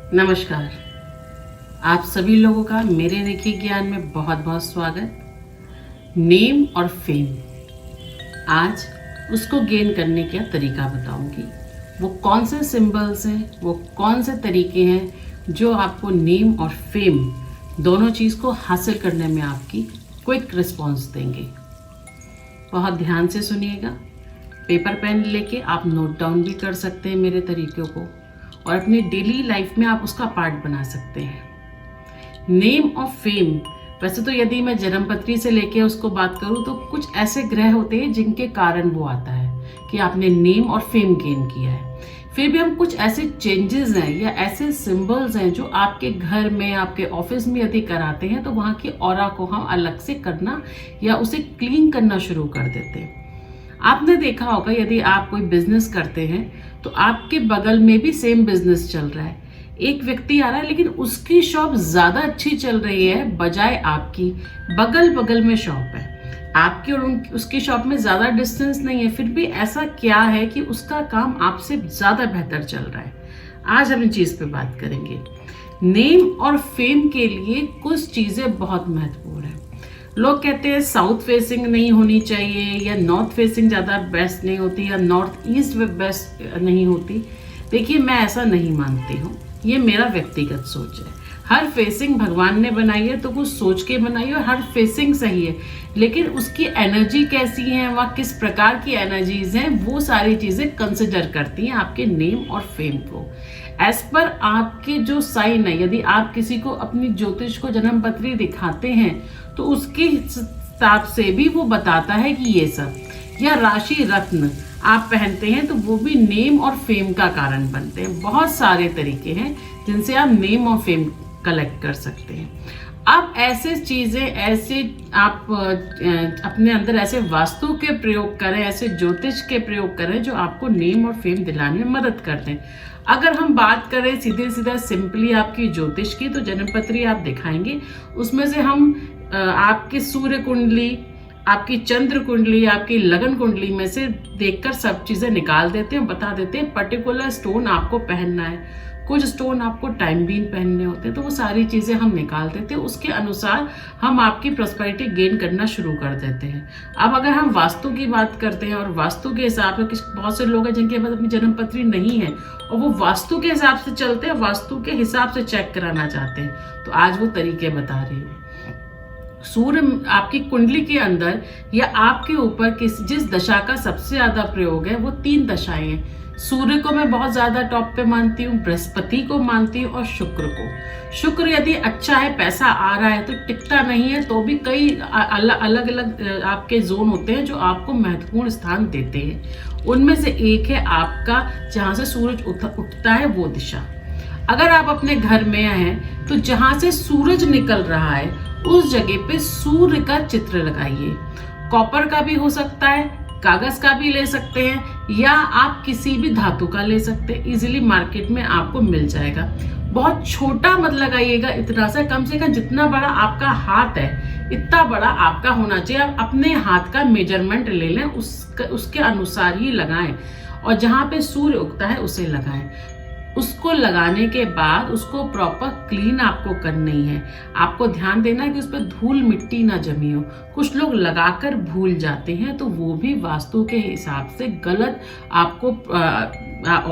नमस्कार। आप सभी लोगों का मेरे रेखी ज्ञान में बहुत बहुत स्वागत। नेम और फेम, आज उसको गेन करने का तरीका बताऊंगी। वो कौन से सिंबल्स हैं, वो कौन से तरीके हैं जो आपको नेम और फेम दोनों चीज़ को हासिल करने में आपकी क्विक रिस्पॉन्स देंगे। बहुत ध्यान से सुनिएगा। पेपर पेन लेके आप नोट डाउन भी कर सकते हैं मेरे तरीक़ों को, और अपनी डेली लाइफ में आप उसका पार्ट बना सकते हैं। नेम और फेम, वैसे तो यदि मैं जन्मपत्री से लेके उसको बात करूँ तो कुछ ऐसे ग्रह होते हैं जिनके कारण वो आता है कि आपने नेम और फेम गेन किया है। फिर भी हम कुछ ऐसे चेंजेस हैं या ऐसे सिंबल्स हैं जो आपके घर में, आपके ऑफिस में यदि कराते हैं तो वहाँ की ऑरा को हम अलग से करना या उसे क्लीन करना शुरू कर देते हैं। आपने देखा होगा, यदि आप कोई बिजनेस करते हैं तो आपके बगल में भी सेम बिजनेस चल रहा है। एक व्यक्ति आ रहा है लेकिन उसकी शॉप ज्यादा अच्छी चल रही है बजाय आपकी। बगल बगल में शॉप है, आपकी और उसकी शॉप में ज्यादा डिस्टेंस नहीं है, फिर भी ऐसा क्या है कि उसका काम आपसे ज्यादा बेहतर चल रहा है। आज हम इस चीज पे बात करेंगे। नेम और फेम के लिए कुछ चीजें बहुत महत्वपूर्ण है। लोग कहते हैं साउथ फेसिंग नहीं होनी चाहिए या नॉर्थ फेसिंग ज़्यादा बेस्ट नहीं होती या नॉर्थ ईस्ट बेस्ट नहीं होती। देखिए, मैं ऐसा नहीं मानती हूँ, ये मेरा व्यक्तिगत सोच है। हर फेसिंग भगवान ने बनाई है तो कुछ सोच के बनाई है और हर फेसिंग सही है, लेकिन उसकी एनर्जी कैसी है, वह किस प्रकार की एनर्जीज हैं, वो सारी चीज़ें कंसिडर करती हैं आपके नेम और फेम को। एज पर आपके जो साइन है, यदि आप किसी को अपनी ज्योतिष को जन्मपत्री दिखाते हैं तो उसके हिसाब से भी वो बताता है कि ये सब, या राशि रत्न आप पहनते हैं तो वो भी नेम और फेम का कारण बनते हैं। बहुत सारे तरीके हैं जिनसे आप नेम और फेम कलेक्ट कर सकते हैं। अब ऐसे चीज़ें, ऐसे आप अपने अंदर ऐसे वास्तु के प्रयोग करें, ऐसे ज्योतिष के प्रयोग करें जो आपको नेम और फेम दिलाने में मदद करते हैं। अगर हम बात करें सीधे सीधा सिंपली आपकी ज्योतिष की, तो जन्मपत्री आप दिखाएंगे, उसमें से हम आपकी सूर्य कुंडली, आपकी चंद्र कुंडली, आपकी लगन कुंडली में से देखकर सब चीज़ें निकाल देते हैं, बता देते हैं पर्टिकुलर स्टोन आपको पहनना है। कुछ स्टोन आपको टाइम बीन पहनने होते हैं, तो वो सारी चीज़ें हम निकाल देते हैं। उसके अनुसार हम आपकी प्रॉस्पेरिटी गेन करना शुरू कर देते हैं। अब अगर हम वास्तु की बात करते हैं और वास्तु के हिसाब से, बहुत से लोग हैं जिनके पास अपनी जन्मपत्री नहीं है और वो वास्तु के हिसाब से चलते हैं, वास्तु के हिसाब से चेक कराना चाहते हैं, तो आज वो तरीके बता रही हूँ। सूर्य आपकी कुंडली के अंदर या आपके ऊपर जिस दशा का सबसे ज्यादा प्रयोग है वो 3 दशाएं हैं। सूर्य को मैं बहुत ज्यादा टॉप पे मानती हूँ, बृहस्पति को मानती हूँ और शुक्र को। शुक्र यदि अच्छा है, पैसा आ रहा है तो टिकता नहीं है, तो भी कई अलग अलग आपके जोन होते हैं जो आपको महत्वपूर्ण स्थान देते हैं। उनमें से एक है आपका जहाँ से सूरज उठता है वो दिशा। अगर आप अपने घर में हैं तो जहाँ से सूरज निकल रहा है उस जगह पे सूर्य का चित्र लगाइए। कॉपर का भी हो सकता है, कागज का भी ले सकते हैं, या आप किसी भी धातु का ले सकते हैं। इजीली मार्केट में आपको मिल जाएगा। बहुत छोटा मत लगाइएगा, इतना सा, कम से कम जितना बड़ा आपका हाथ है इतना बड़ा आपका होना चाहिए। आप अपने हाथ का मेजरमेंट ले लें, उसके अनुसार ही लगाएं, और जहाँ पे सूर्य उगता है उसे लगाएं। उसको लगाने के बाद उसको प्रॉपर क्लीन आपको करनी है। आपको ध्यान देना है कि उस पर धूल मिट्टी ना जमी हो। कुछ लोग लगाकर भूल जाते हैं, तो वो भी वास्तु के हिसाब से गलत आपको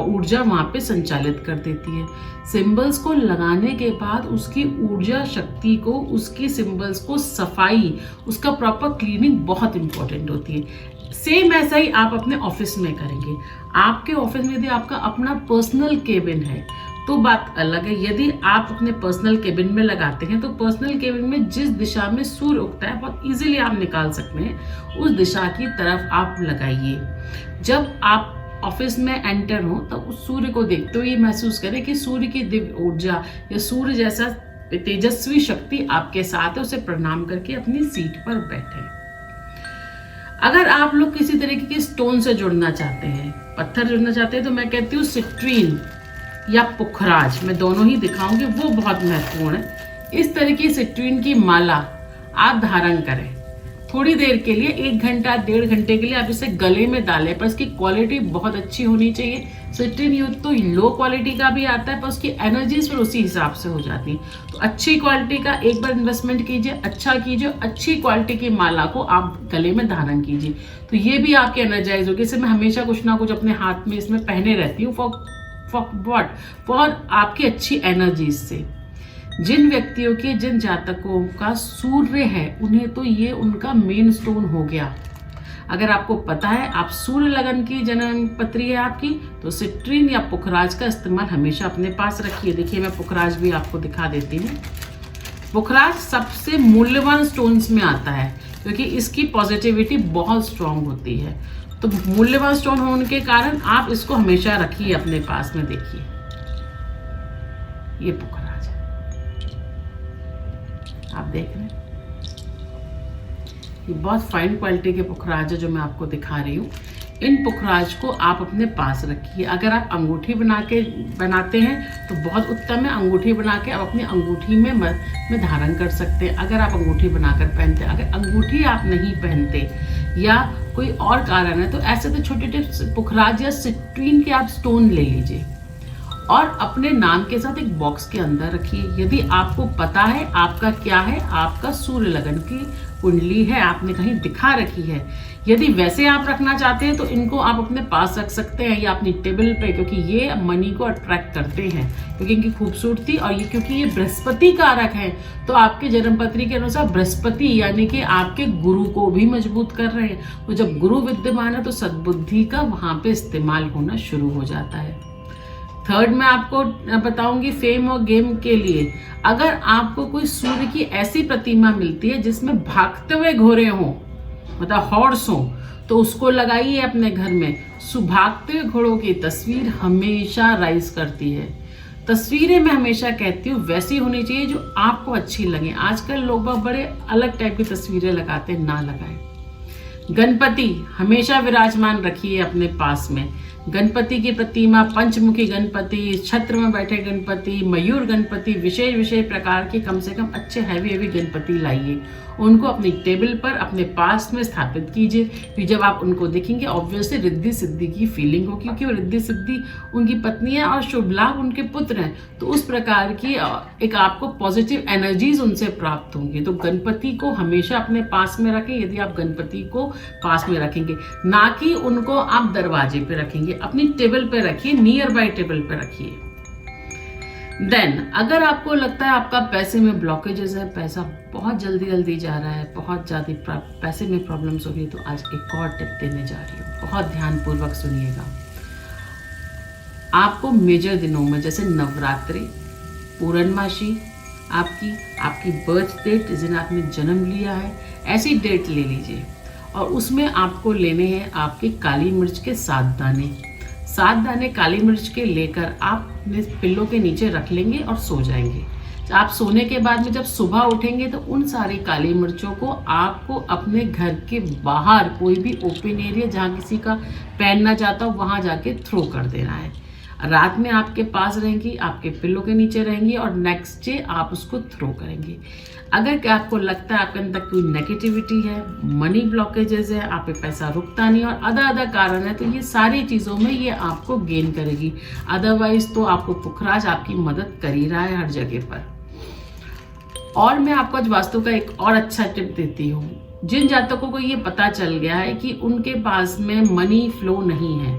ऊर्जा वहां पे संचालित कर देती है। सिंबल्स को लगाने के बाद उसकी ऊर्जा शक्ति को, उसकी सिंबल्स को सफाई, उसका प्रॉपर क्लीनिंग बहुत इंपॉर्टेंट होती है। सेम ऐसा ही आप अपने ऑफिस में करेंगे। आपके ऑफिस में यदि आपका अपना पर्सनल केबिन है तो बात अलग है। यदि आप अपने पर्सनल केबिन में लगाते हैं तो पर्सनल केबिन में जिस दिशा में सूर्य उगता है, बहुत इजीली आप निकाल सकते हैं, उस दिशा की तरफ आप लगाइए। जब आप ऑफिस में एंटर हो तो उस सूर्य को देखते हुए महसूस करें कि सूर्य की दिव्य ऊर्जा या सूर्य जैसा तेजस्वी शक्ति आपके साथ है। उसे प्रणाम करके अपनी सीट पर बैठे। अगर आप लोग किसी तरीके के स्टोन से जुड़ना चाहते हैं, पत्थर जुड़ना चाहते हैं, तो मैं कहती हूँ सिट्रीन या पुखराज, मैं दोनों ही दिखाऊंगी, वो बहुत महत्वपूर्ण है। इस तरह की सिट्रीन की माला आप धारण करें। थोड़ी देर के लिए 1 घंटा 1.5 घंटे के लिए आप इसे गले में डालें, पर इसकी क्वालिटी बहुत अच्छी होनी चाहिए। सिट्रिन युक्त तो लो क्वालिटी का भी आता है, पर उसकी एनर्जीज फिर उसी हिसाब से हो जाती है। तो अच्छी क्वालिटी का एक बार इन्वेस्टमेंट कीजिए, अच्छा कीजिए, अच्छी क्वालिटी की माला को आप गले में धारण कीजिए, तो ये भी आपके एनर्जाइज होगी। इसे मैं हमेशा कुछ ना कुछ अपने हाथ में इसमें पहने रहती हूँ फॉर आपकी अच्छी एनर्जीज से। जिन व्यक्तियों के, जिन जातकों का सूर्य है, उन्हें तो ये उनका मेन स्टोन हो गया। अगर आपको पता है आप सूर्य लगन की जन्म पत्री है आपकी, तो सिट्रिन या पुखराज का इस्तेमाल हमेशा अपने पास रखिए। देखिए मैं पुखराज भी आपको दिखा देती हूँ। पुखराज सबसे मूल्यवान स्टोन्स में आता है क्योंकि इसकी पॉजिटिविटी बहुत स्ट्रांग होती है। तो मूल्यवान स्टोन होने के कारण आप इसको हमेशा रखिए अपने पास में। देखिए ये पुखराज है, आप देख रहे हैं, ये बहुत फाइन क्वालिटी के पुखराज है जो मैं आपको दिखा रही हूँ। इन पुखराज को आप अपने पास रखिए। अगर आप अंगूठी बनाते हैं तो बहुत उत्तम है। अंगूठी बना के आप अपनी अंगूठी में धारण कर सकते हैं, अगर आप अंगूठी बनाकर पहनते हैं। अगर अंगूठी आप नहीं पहनते या कोई और कारण है, तो ऐसे तो छोटे छोटे पुखराज या सिट्रिन के आप स्टोन ले लीजिए और अपने नाम के साथ एक बॉक्स के अंदर रखिए। यदि आपको पता है आपका क्या है, आपका सूर्य लगन की कुंडली है, आपने कहीं दिखा रखी है, यदि वैसे आप रखना चाहते हैं तो इनको आप अपने पास रख सकते हैं या अपनी टेबल पे, क्योंकि ये मनी को अट्रैक्ट करते हैं, क्योंकि इनकी खूबसूरती और ये क्योंकि ये बृहस्पति कारक है, तो आपके जन्मपत्री के अनुसार बृहस्पति यानी कि आपके गुरु को भी मजबूत कर रहे हैं। तो जब गुरु विद्यमान है तो सद्बुद्धि का वहां पे इस्तेमाल होना शुरू हो जाता है। थर्ड मैं आपको बताऊंगी फेम और गेम के लिए। अगर आपको कोई सूर्य की ऐसी प्रतिमा मिलती है जिसमें भागते हुए घोड़े हों, मतलब हॉर्स हो, तो उसको लगाइए अपने घर में। भागते हुए घोड़ों की तस्वीर हमेशा राइज करती है। तस्वीरें मैं हमेशा कहती हूँ वैसी होनी चाहिए जो आपको अच्छी लगे। आजकल लोग बड़े अलग टाइप की तस्वीरें लगाते हैं, ना लगाएं। गणपति हमेशा विराजमान रखिए अपने पास में। गणपति की प्रतिमा, पंचमुखी गणपति, छत्र में बैठे गणपति, मयूर गणपति, विशेष प्रकार के कम से कम अच्छे हैवी गणपति लाइए। उनको अपनी टेबल पर अपने पास में स्थापित कीजिए। फिर जब आप उनको देखेंगे ऑब्वियसली रिद्धि सिद्धि की फीलिंग होगी, क्योंकि वो रिद्धि सिद्धि उनकी पत्नी है और शुभ लाभ उनके पुत्र हैं। तो उस प्रकार की एक आपको पॉजिटिव एनर्जीज उनसे प्राप्त होंगी। तो गणपति को हमेशा अपने पास में रखें। यदि आप गणपति को पास में रखेंगे, ना कि उनको आप दरवाजे पे रखेंगे, अपनी टेबल पे रखिए, नियर बाय टेबल पे रखिए। देन अगर आपको लगता है आपका पैसे में ब्लॉकेजेस है, पैसा बहुत जल्दी जा रहा है, बहुत ज़्यादा पैसे में प्रॉब्लम्स हो रही है, तो आज एक और टिप देने जा रही हूँ, बहुत ध्यानपूर्वक सुनिएगा। आपको मेजर दिनों में जैसे नवरात्रि, पूर्णमासी, आपकी बर्थ डेट, जिस दिन आपने जन्म लिया है, ऐसी डेट ले लीजिए और उसमें आपको लेने हैं आपके काली मिर्च के 7 दाने। 7 दाने काली मिर्च के लेकर आप अपने पिल्लों के नीचे रख लेंगे और सो जाएंगे। आप सोने के बाद में जब सुबह उठेंगे तो उन सारी काली मिर्चों को आपको अपने घर के बाहर कोई भी ओपन एरिया जहाँ किसी का पैर ना जाता हो वहाँ जाके थ्रो कर देना है। रात में आपके पास रहेंगी, आपके पिल्लों के नीचे रहेंगी और नेक्स्ट डे आप उसको थ्रो करेंगे। अगर आपको लगता है आपके अंदर कोई नेगेटिविटी है, मनी ब्लॉकेजेस है, आप पे पैसा रुकता नहीं और अदर कारण है, तो ये सारी चीज़ों में ये आपको गेन करेगी। अदरवाइज तो आपको पुखराज आपकी मदद कर ही रहा है हर जगह पर। और मैं आपको आज वास्तु का एक और अच्छा टिप देती हूँ। जिन जातकों को ये पता चल गया है कि उनके पास में मनी फ्लो नहीं है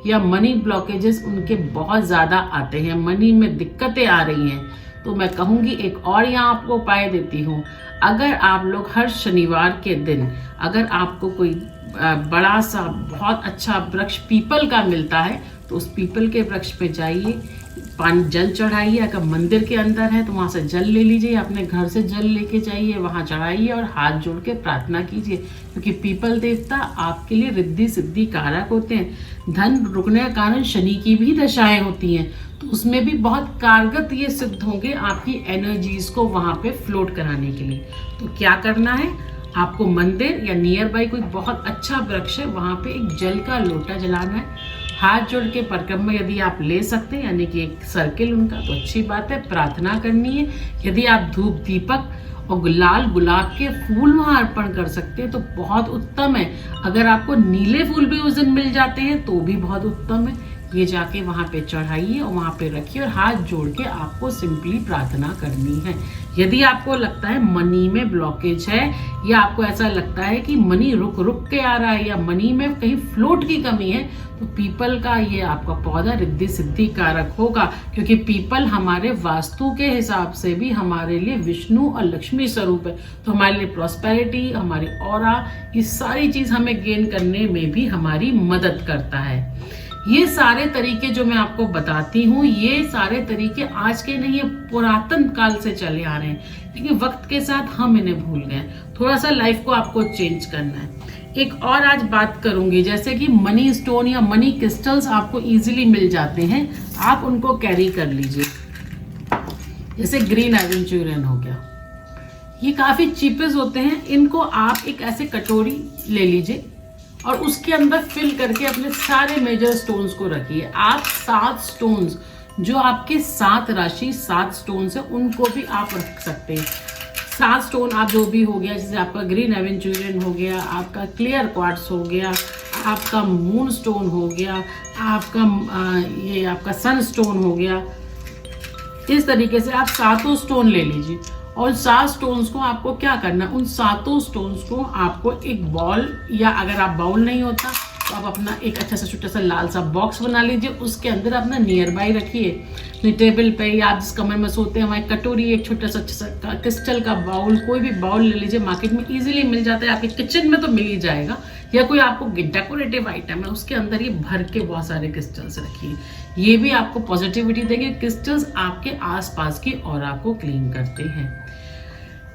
या मनी ब्लॉकेजेस उनके बहुत ज़्यादा आते हैं, मनी में दिक्कतें आ रही हैं, तो मैं कहूँगी एक और यहाँ आपको उपाय देती हूँ। अगर आप लोग हर शनिवार के दिन अगर आपको कोई बड़ा सा बहुत अच्छा वृक्ष पीपल का मिलता है तो उस पीपल के वृक्ष पे जाइए, जल चढ़ाइए। अगर मंदिर के अंदर है तो वहाँ से जल ले लीजिए, अपने घर से जल लेके जाइए, वहाँ चढ़ाइए और हाथ जोड़ के प्रार्थना कीजिए, क्योंकि पीपल देवता आपके लिए रिद्धि सिद्धि कारक होते हैं। धन रुकने का कारण शनि की भी दशाएं होती हैं, तो उसमें भी बहुत कारगर ये सिद्ध होंगे आपकी एनर्जीज को वहाँ पे फ्लोट कराने के लिए। तो क्या करना है, आपको मंदिर या नियर बाई कोई बहुत अच्छा वृक्ष है वहाँ पे एक जल का लोटा जलाना है, हाथ जोड़ के परिक्रमा यदि आप ले सकते हैं, यानी कि एक सर्किल उनका, तो अच्छी बात है, प्रार्थना करनी है। यदि आप धूप दीपक और लाल गुलाब के फूल वहां अर्पण कर सकते हैं तो बहुत उत्तम है। अगर आपको नीले फूल भी उस दिन मिल जाते हैं तो भी बहुत उत्तम है। ये जाके वहां पे चढ़ाइए और वहां पे रखिए और हाथ जोड़ के आपको सिंपली प्रार्थना करनी है। यदि आपको लगता है मनी में ब्लॉकेज है या आपको ऐसा लगता है कि मनी रुक रुक के आ रहा है या मनी में कहीं फ्लोट की कमी है, तो पीपल का ये आपका पौधा रिद्धि सिद्धि कारक होगा, क्योंकि पीपल हमारे वास्तु के हिसाब से भी हमारे लिए विष्णु और लक्ष्मी स्वरूप है। तो हमारे लिए प्रॉस्पेरिटी, हमारी ऑरा, ये सारी चीज हमें गेन करने में भी हमारी मदद करता है। ये सारे तरीके जो मैं आपको बताती हूँ, ये सारे तरीके आज के नहीं, ये पुरातन काल से चले आ रहे हैं, क्योंकि वक्त के साथ हम इन्हें भूल गए। थोड़ा सा लाइफ को आपको चेंज करना है। एक और आज बात करूंगी, जैसे कि मनी स्टोन या मनी क्रिस्टल्स आपको इजीली मिल जाते हैं, आप उनको कैरी कर लीजिए। जैसे ग्रीन एवेंचुरियन हो गया, ये काफी चीपेस्ट होते हैं। इनको आप एक ऐसे कटोरी ले लीजिए और उसके अंदर फिल करके अपने सारे मेजर स्टोन्स को रखिए। आप 7 स्टोन्स, जो आपके 7 राशि 7 स्टोन्स है, उनको भी आप रख सकते हैं। 7 स्टोन आप जो भी हो गया, जैसे आपका ग्रीन एवेंचुरियन हो गया, आपका क्लियर क्वार्ट्स हो गया, आपका मून स्टोन हो गया, ये आपका सन स्टोन हो गया। इस तरीके से आप 7 स्टोन ले लीजिए और 7 स्टोन्स को आपको क्या करना, उन 7 स्टोन्स को आपको एक बॉल, या अगर आप बाउल नहीं होता तो आप अपना एक अच्छा सा छोटा सा लाल सा बॉक्स बना लीजिए, उसके अंदर अपना नियर बाय रखिए। अपनी टेबल पे या आप जिस कमरे में सोते हैं वहाँ एक कटोरी, एक छोटा सा अच्छा सा क्रिस्टल का बाउल, कोई भी बाउल ले लीजिए, मार्केट में इजीली मिल जाता है, आपके किचन में तो मिल ही जाएगा, या कोई आपको डेकोरेटिव आइटम है उसके अंदर ये भर के बहुत सारे क्रिस्टल्स रखिए। ये भी आपको पॉजिटिविटी देंगे। क्रिस्टल्स आपके आसपास की ऑरा को क्लीन करते हैं।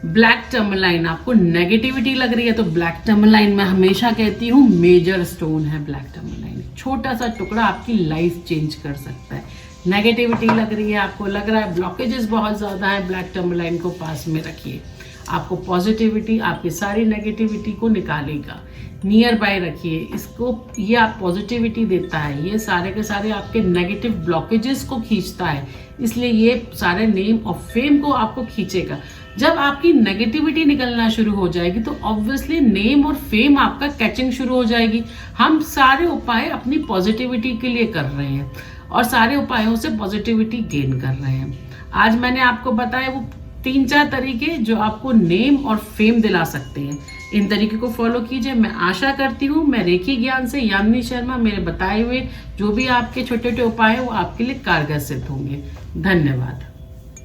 ब्लैक टर्मलाइन, आपको नेगेटिविटी लग रही है तो ब्लैक टर्मलाइन मैं हमेशा कहती हूँ मेजर स्टोन है। ब्लैक टर्मलाइन छोटा सा टुकड़ा आपकी लाइफ चेंज कर सकता है। नेगेटिविटी लग रही है, आपको लग रहा है ब्लॉकेजेस बहुत ज़्यादा है, ब्लैक टर्मलाइन को पास में रखिए, आपको पॉजिटिविटी, आपकी सारी नेगेटिविटी को निकालेगा। नियर बाय रखिए इसको, ये आप पॉजिटिविटी देता है, ये सारे के सारे आपके नेगेटिव ब्लॉकेजेस को खींचता है, इसलिए ये सारे नेम और फेम को आपको खींचेगा। जब आपकी नेगेटिविटी निकलना शुरू हो जाएगी तो ऑब्वियसली नेम और फेम आपका कैचिंग शुरू हो जाएगी। हम सारे उपाय अपनी पॉजिटिविटी के लिए कर रहे हैं और सारे उपायों से पॉजिटिविटी गेन कर रहे हैं। आज मैंने आपको बताया वो 3-4 तरीके जो आपको नेम और फेम दिला सकते हैं। इन तरीके को फॉलो कीजिए। मैं आशा करती हूँ मैं रेखी ज्ञान से यामिनी शर्मा, मेरे बताए हुए जो भी आपके छोटे छोटे उपाय हैं वो आपके लिए कारगर सिद्ध होंगे। धन्यवाद।